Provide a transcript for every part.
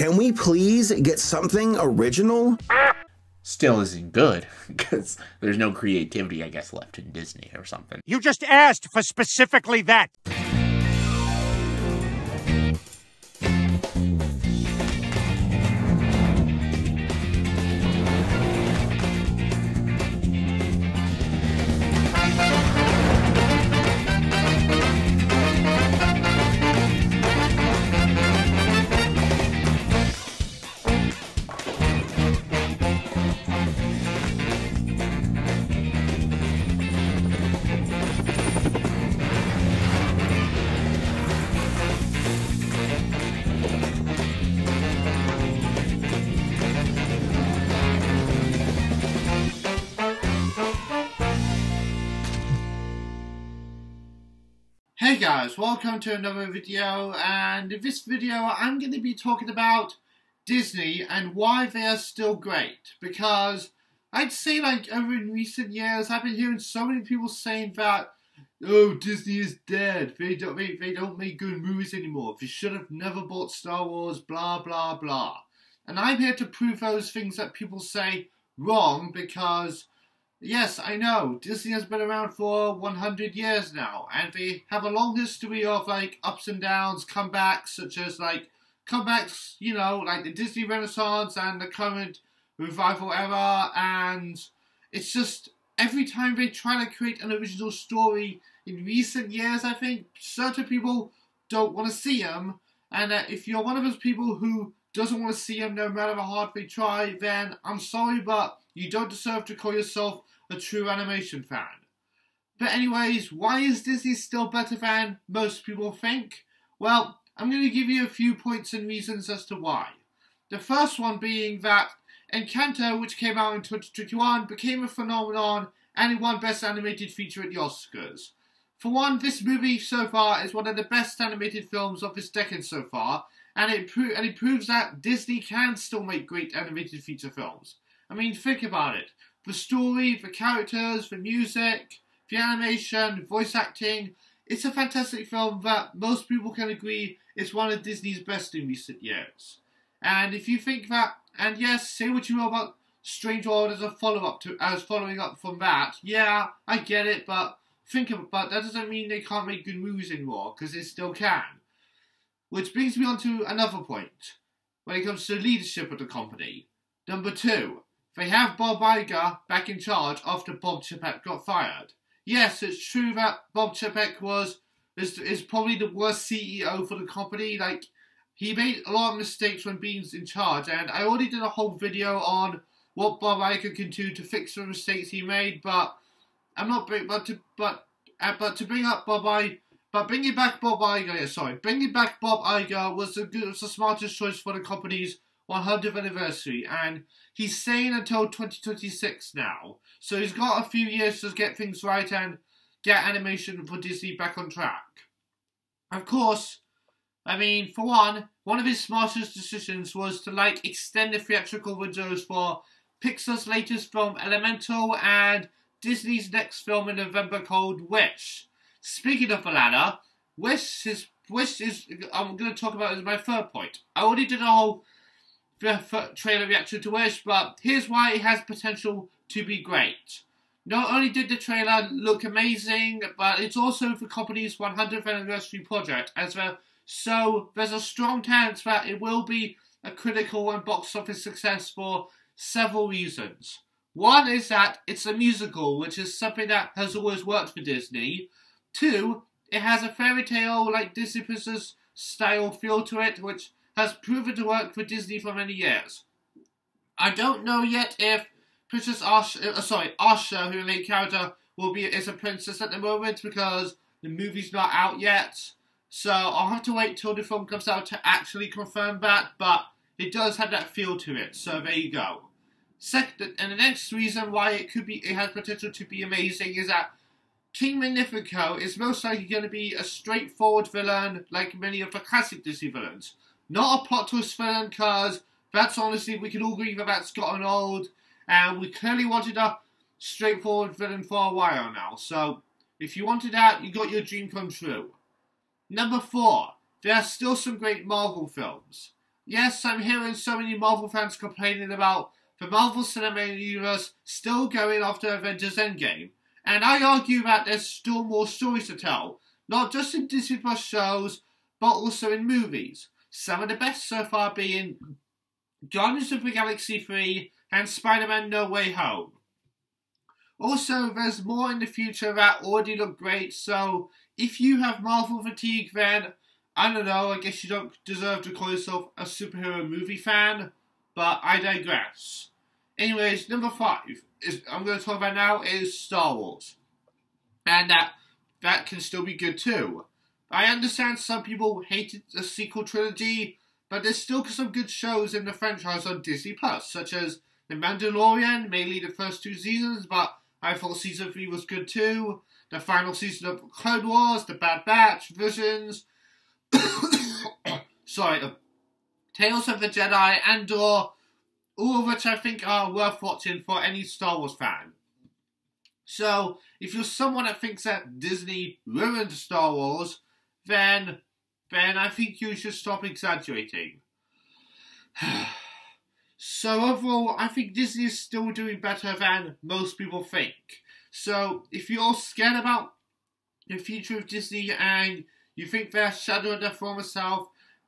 Can we please get something original? Still isn't good, because there's no creativity, I guess, left in Disney or something. You just asked for specifically that. Hey guys, welcome to another video, and in this video I'm going to be talking about Disney and why they are still great, because I'd say like over in recent years I've been hearing so many people saying that, oh, Disney is dead, they don't make good movies anymore, they should have never bought Star Wars, blah blah blah. And I'm here to prove those things that people say wrong, because yes, I know, Disney has been around for 100 years now, and they have a long history of, like, ups and downs, comebacks, such as, like, comebacks, you know, like the Disney Renaissance and the current revival era, and it's just, every time they try to create an original story in recent years, I think, certain people don't want to see them, and if you're one of those people who doesn't want to see them no matter how hard they try, then I'm sorry, but you don't deserve to call yourself a true animation fan. But anyways, why is Disney still better than most people think? Well, I'm going to give you a few points and reasons as to why. The first one being that Encanto, which came out in 2021, became a phenomenon and it won Best Animated Feature at the Oscars. For one, this movie so far is one of the best animated films of this decade so far, and it proves that Disney can still make great animated feature films. I mean, think about it. The story, the characters, the music, the animation, voice acting. It's a fantastic film that most people can agree is one of Disney's best in recent years. And if you think that, and yes, say what you will about Strange World as a following up from that, yeah, I get it, but that doesn't mean they can't make good movies anymore, because they still can. Which brings me on to another point, when it comes to leadership of the company. Number 2. They have Bob Iger back in charge after Bob Chapek got fired. Yes, it's true that Bob Chapek is probably the worst CEO for the company. Like, he made a lot of mistakes when being in charge, and I already did a whole video on what Bob Iger can do to fix the mistakes he made. But I'm not bringing back Bob Iger was the smartest choice for the company's 100th anniversary, and he's staying until 2026 now, so he's got a few years to get things right and get animation for Disney back on track. Of course, I mean, for one of his smartest decisions was to, like, extend the theatrical windows for Pixar's latest film Elemental and Disney's next film in November called Wish. Speaking of the latter, Wish is I'm going to talk about as my third point. I already did a whole trailer reaction to Wish, but here's why it has potential to be great. Not only did the trailer look amazing, but it's also the company's 100th anniversary project, as there's a strong chance that it will be a critical and box office success for several reasons. One is that it's a musical, which is something that has always worked for Disney. 2, it has a fairy tale like Disney Princess style feel to it, which has proven to work for Disney for many years. I don't know yet if Asha, who the main character is a princess at the moment, because the movie's not out yet. So I'll have to wait till the film comes out to actually confirm that, but it does have that feel to it, so there you go. Second, and the next reason why it has potential to be amazing is that King Magnifico is most likely going to be a straightforward villain like many of the classic Disney villains. Not a plot twist villain, because that's honestly, we can all agree that that's gotten old, and we clearly wanted a straightforward villain for a while now. So, if you wanted that, you got your dream come true. Number 4, there are still some great Marvel films. Yes, I'm hearing so many Marvel fans complaining about the Marvel Cinematic Universe still going after Avengers Endgame. And I argue that there's still more stories to tell, not just in Disney Plus shows, but also in movies. Some of the best so far being Guardians of the Galaxy 3 and Spider-Man No Way Home. Also, there's more in the future that already look great, so if you have Marvel fatigue, then, I don't know, I guess you don't deserve to call yourself a superhero movie fan, but I digress. Anyways, number 5 I'm going to talk about now is Star Wars. And that can still be good too. I understand some people hated the sequel trilogy, but there's still some good shows in the franchise on Disney Plus, such as The Mandalorian, mainly the first 2 seasons, but I thought season 3 was good too. The final season of Clone Wars, The Bad Batch, Visions, Tales of the Jedi, Andor, all of which I think are worth watching for any Star Wars fan. So, if you're someone that thinks that Disney ruined Star Wars, then I think you should stop exaggerating. So overall, I think Disney is still doing better than most people think. So, if you're scared about the future of Disney and you think they're shadowing their former self,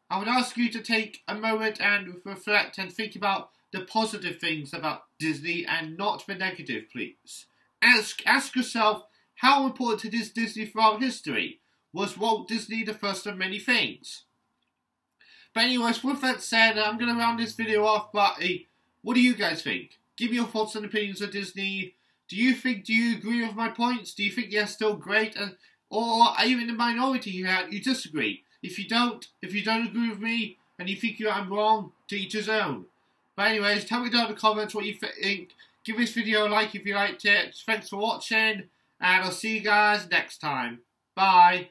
I would ask you to take a moment and reflect and think about the positive things about Disney and not the negative, please. Ask yourself, how important is Disney throughout history? Was Walt Disney the first of many things? But anyways, with that said, I'm going to round this video off, but what do you guys think? Give me your thoughts and opinions of Disney. Do you agree with my points? Do you think they're still great? Or are you in the minority here and you disagree? If you don't agree with me and you think I'm wrong, to each his own. But anyways, tell me down in the comments what you think. Give this video a like if you liked it. Thanks for watching, and I'll see you guys next time. Bye.